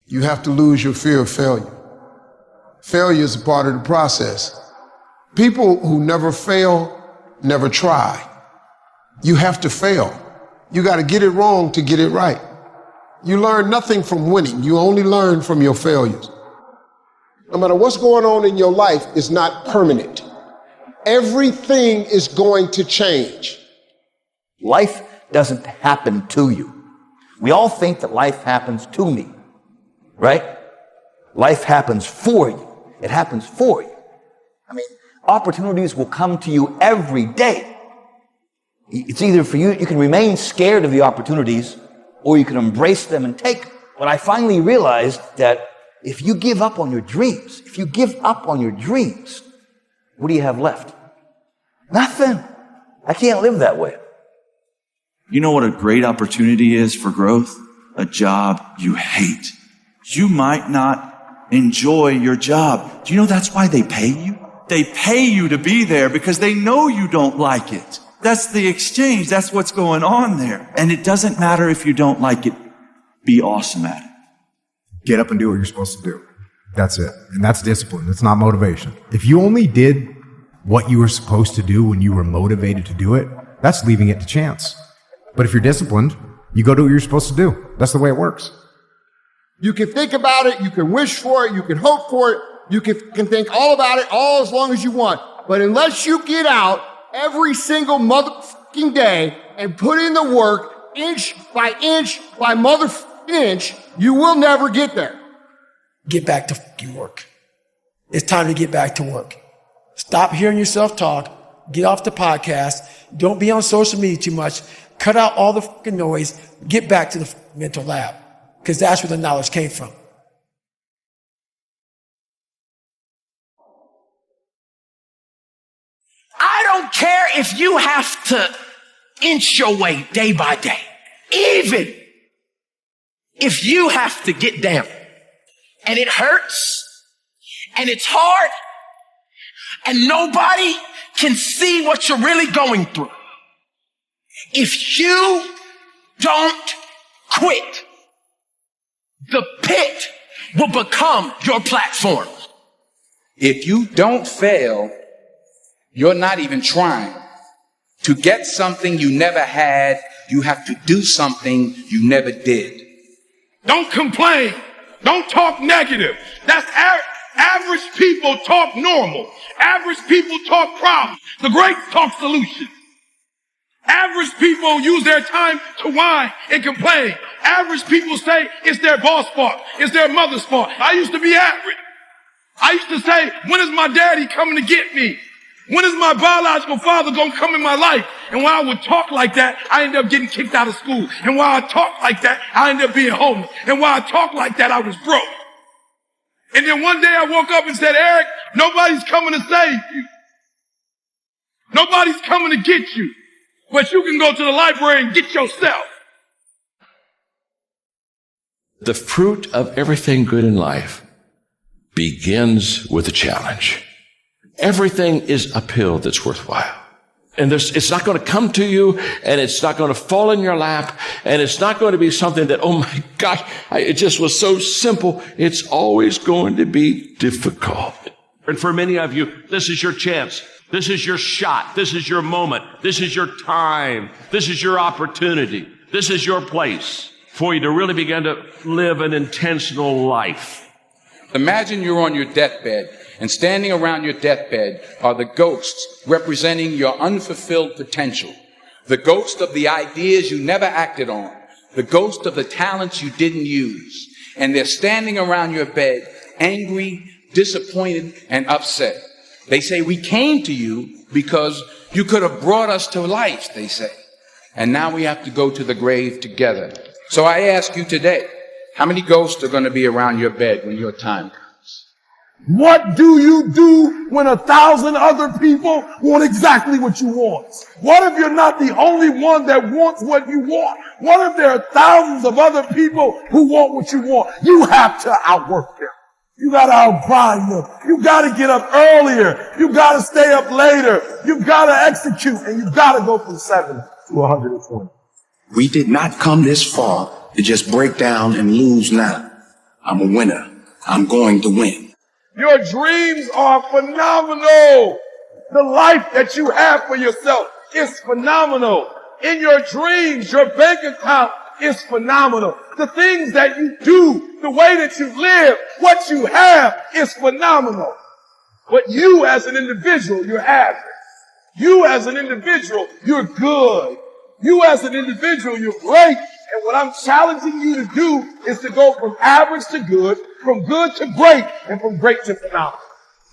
You have to lose your fear of failure. Failure is a part of the process. People who never fail never try. You have to fail. You got to get it wrong to get it right. You learn nothing from winning. You only learn from your failures. No matter what's going on in your life, it's not permanent. Everything is going to change. Life doesn't happen to you. We all think that life happens to me, right? Life happens for you. It happens for you. I mean, opportunities will come to you every day. It's either for you, you can remain scared of the opportunities, or you can embrace them and take them. But I finally realized that if you give up on your dreams, what do you have left? Nothing. I can't live that way. You know what a great opportunity is for growth? A job you hate. You might not enjoy your job. Do you know that's why they pay you? They pay you to be there because they know you don't like it. That's the exchange. That's what's going on there. And it doesn't matter if you don't like it. Be awesome at it. Get up and do what you're supposed to do. That's it. And that's discipline. It's not motivation. If you only did what you were supposed to do when you were motivated to do it, that's leaving it to chance. But if you're disciplined, you go do what you're supposed to do. That's the way it works. You can think about it, you can wish for it, you can hope for it, you can think all about it all as long as you want. But unless you get out every single motherfucking day and put in the work, inch by motherfucking inch, you will never get there. Get back to fucking work. It's time to get back to work. Stop hearing yourself talk. Get off the podcast. Don't be on social media too much. Cut out all the fucking noise. Get back to the mental lab. Because that's where the knowledge came from. I don't care if you have to inch your way day by day. Even if you have to get down and it hurts and it's hard and nobody can see what you're really going through. If you don't quit, the pit will become your platform. If you don't fail, you're not even trying. To get something you never had, you have to do something you never did. Don't complain. Don't talk negative. That's average people talk normal. Average people talk problems. The greats talk solutions. Average people use their time to whine and complain. Average people say it's their boss' fault. It's their mother's fault. I used to be average. I used to say, when is my daddy coming to get me? When is my biological father going to come in my life? And when I would talk like that, I ended up getting kicked out of school. And while I talked like that, I ended up being homeless. And while I talked like that, I was broke. And then one day I woke up and said, Eric, nobody's coming to save you. Nobody's coming to get you. But you can go to the library and get yourself. The fruit of everything good in life begins with a challenge. Everything is uphill that's worthwhile. And it's not going to come to you, and it's not going to fall in your lap, and it's not going to be something that, oh my gosh, it just was so simple. It's always going to be difficult. And for many of you, this is your chance. This is your shot. This is your moment. This is your time. This is your opportunity. This is your place for you to really begin to live an intentional life. Imagine you're on your deathbed, and standing around your deathbed are the ghosts representing your unfulfilled potential. The ghost of the ideas you never acted on. The ghost of the talents you didn't use. And they're standing around your bed, angry, disappointed, and upset. They say, we came to you because you could have brought us to life, they say. And now we have to go to the grave together. So I ask you today, how many ghosts are going to be around your bed when your time comes? What do you do when 1,000 other people want exactly what you want? What if you're not the only one that wants what you want? What if there are thousands of other people who want what you want? You have to outwork them. You gotta outgrind them. You gotta get up earlier. You gotta stay up later. You gotta execute, and you gotta go from 7 to 120. We did not come this far to just break down and lose now. I'm a winner. I'm going to win. Your dreams are phenomenal. The life that you have for yourself is phenomenal. In your dreams, your bank account is phenomenal. The things that you do, the way that you live, what you have is phenomenal. But you as an individual, you're average. You as an individual, you're good. You as an individual, you're great. And what I'm challenging you to do is to go from average to good, from good to great, and from great to phenomenal.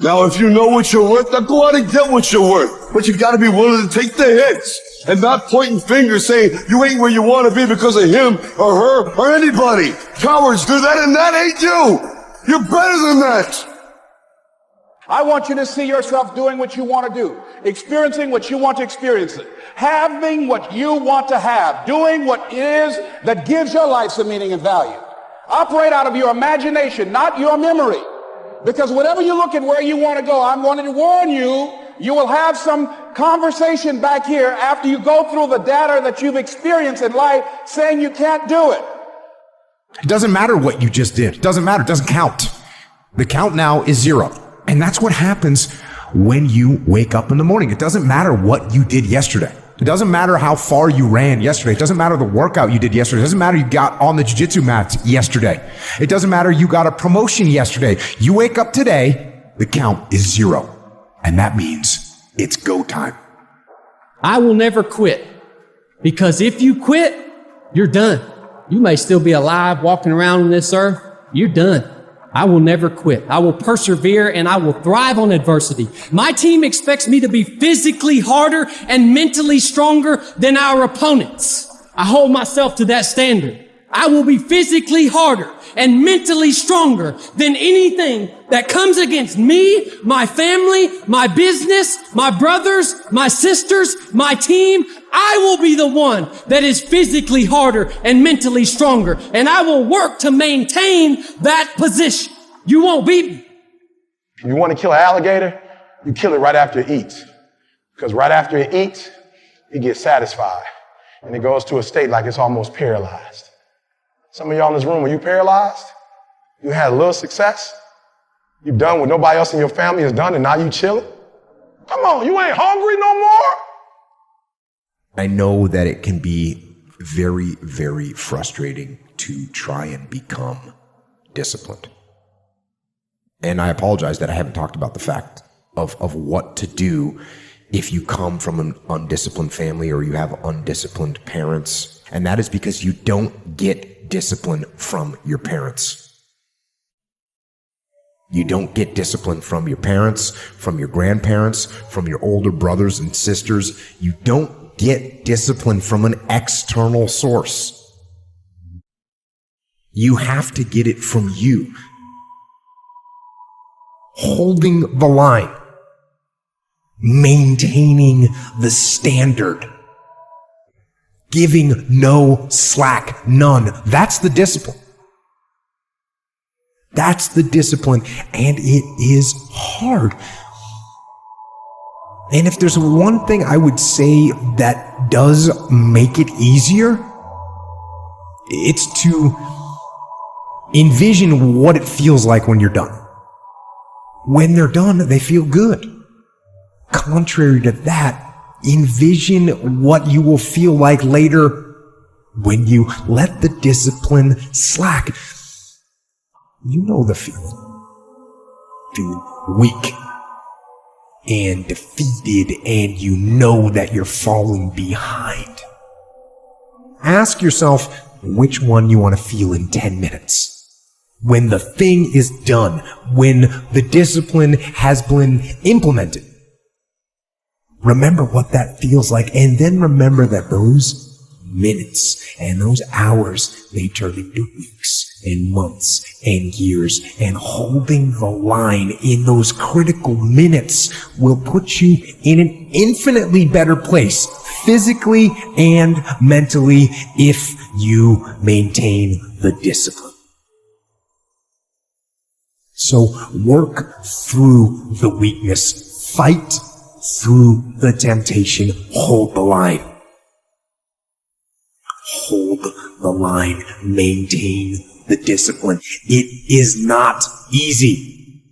Now, if you know what you're worth, now go out and get what you're worth. But you gotta be willing to take the hits and not pointing fingers saying you ain't where you want to be because of him or her or anybody. Cowards do that and that ain't you. You're better than that. I want you to see yourself doing what you want to do, experiencing what you want to experience, having what you want to have, doing what it is that gives your life some meaning and value. Operate out of your imagination, not your memory. Because whenever you look at where you want to go, I'm going to warn you, you will have some conversation back here after you go through the data that you've experienced in life saying you can't do it. It doesn't matter what you just did. It doesn't matter. It doesn't count. The count now is 0. And that's what happens when you wake up in the morning. It doesn't matter what you did yesterday. It doesn't matter how far you ran yesterday. It doesn't matter the workout you did yesterday. It doesn't matter you got on the jiu-jitsu mat yesterday. It doesn't matter you got a promotion yesterday. You wake up today, the count is 0. And that means it's go time. I will never quit. Because if you quit, you're done. You may still be alive walking around on this earth. You're done. I will never quit. I will persevere and I will thrive on adversity. My team expects me to be physically harder and mentally stronger than our opponents. I hold myself to that standard. I will be physically harder and mentally stronger than anything that comes against me, my family, my business, my brothers, my sisters, my team. I will be the one that is physically harder and mentally stronger, and I will work to maintain that position. You won't beat me. You want to kill an alligator? You kill it right after it eats. Because right after it eats, it gets satisfied. And it goes to a state like it's almost paralyzed. Some of y'all in this room, were you paralyzed? You had a little success? You've done what nobody else in your family has done, and now you chilling? Come on, you ain't hungry no more? I know that it can be very, very frustrating to try and become disciplined. And I apologize that I haven't talked about the fact of what to do if you come from an undisciplined family or you have undisciplined parents. And that is because you don't get discipline from your parents. You don't get discipline from your parents, from your grandparents, from your older brothers and sisters. You don't get discipline from an external source. You have to get it from you. Holding the line. Maintaining the standard. Giving no slack, none. That's the discipline. That's the discipline, and it is hard. And if there's one thing I would say that does make it easier, it's to envision what it feels like when you're done. When they're done, they feel good. Contrary to that, envision what you will feel like later when you let the discipline slack. You know the feeling. Feeling weak and defeated, and you know that you're falling behind. Ask yourself which one you want to feel in 10 minutes. When the thing is done, when the discipline has been implemented. Remember what that feels like, and then remember that those minutes and those hours, they turn into weeks and months and years, and holding the line in those critical minutes will put you in an infinitely better place, physically and mentally, if you maintain the discipline. So work through the weakness, fight through the temptation, hold the line. Hold the line, maintain the discipline. It is not easy,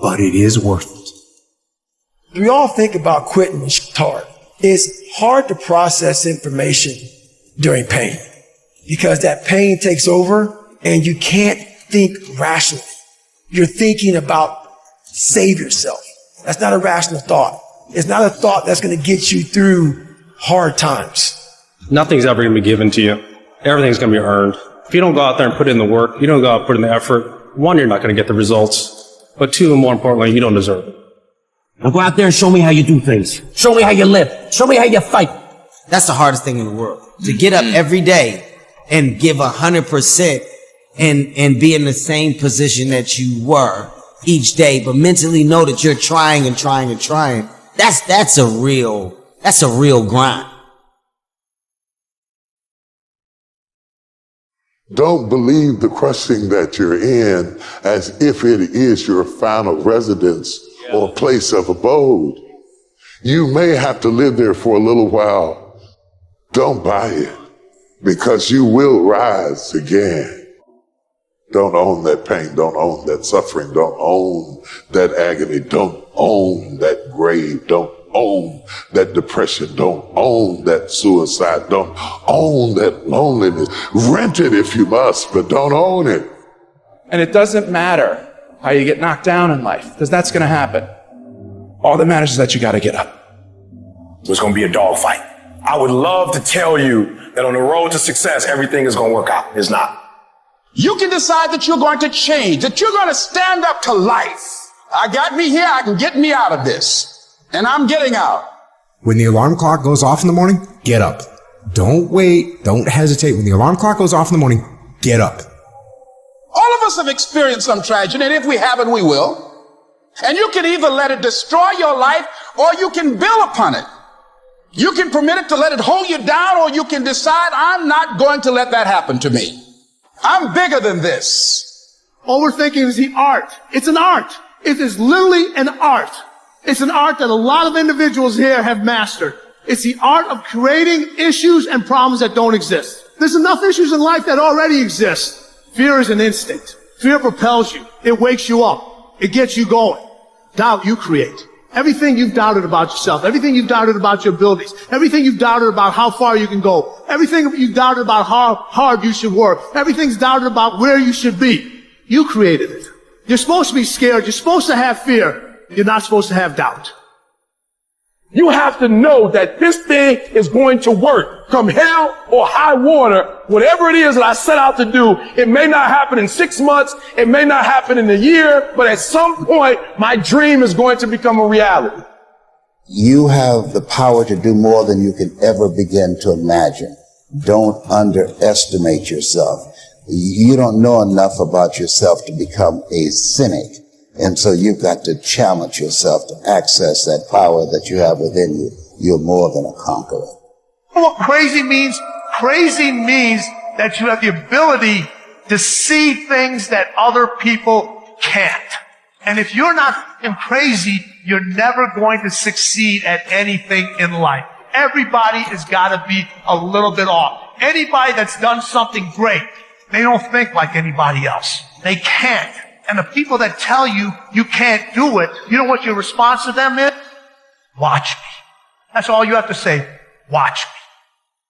but it is worth it. We all think about quitting. It's hard. It's hard to process information during pain because that pain takes over and you can't think rationally. You're thinking about save yourself. That's not a rational thought. It's not a thought that's going to get you through hard times. Nothing's ever going to be given to you. Everything's going to be earned. If you don't go out there and put in the work, you don't go out and put in the effort, one, you're not going to get the results. But two, and more importantly, you don't deserve it. Now go out there and show me how you do things. Show me how you live. Show me how you fight. That's the hardest thing in the world. To get up every day and give 100% and be in the same position that you were each day, but mentally know that you're trying and trying and trying. That's a real grind. Don't believe the crushing that you're in as if it is your final residence or place of abode. You may have to live there for a little while. Don't buy it, because you will rise again. Don't own that pain. Don't own that suffering. Don't own that agony. Don't own that grave. Don't own that depression. Don't own that suicide. Don't own that loneliness. Rent it if you must, but don't own it. And it doesn't matter how you get knocked down in life, because that's going to happen. All that matters is that you got to get up. It's going to be a dogfight. I would love to tell you that on the road to success, everything is going to work out. It's not. You can decide that you're going to change, that you're going to stand up to life. I got me here, I can get me out of this. And I'm getting out. When the alarm clock goes off in the morning, get up. Don't wait. Don't hesitate. When the alarm clock goes off in the morning, get up. All of us have experienced some tragedy, and if we haven't, we will. And you can either let it destroy your life, or you can build upon it. You can permit it to let it hold you down, or you can decide, I'm not going to let that happen to me. I'm bigger than this. Overthinking is the art. It's an art. It is literally an art. It's an art that a lot of individuals here have mastered. It's the art of creating issues and problems that don't exist. There's enough issues in life that already exist. Fear is an instinct. Fear propels you. It wakes you up. It gets you going. Doubt you create. Everything you've doubted about yourself, everything you've doubted about your abilities, everything you've doubted about how far you can go, everything you've doubted about how hard you should work, everything's doubted about where you should be. You created it. You're supposed to be scared. You're supposed to have fear. You're not supposed to have doubt. You have to know that this thing is going to work. Come hell or high water, whatever it is that I set out to do, it may not happen in 6 months, it may not happen in a year, but at some point, my dream is going to become a reality. You have the power to do more than you can ever begin to imagine. Don't underestimate yourself. You don't know enough about yourself to become a cynic. And so you've got to challenge yourself to access that power that you have within you. You're more than a conqueror. What crazy means? Crazy means that you have the ability to see things that other people can't. And if you're not crazy, you're never going to succeed at anything in life. Everybody has got to be a little bit off. Anybody that's done something great, they don't think like anybody else. They can't. And the people that tell you you can't do it, you know what your response to them is? Watch me. That's all you have to say. Watch me.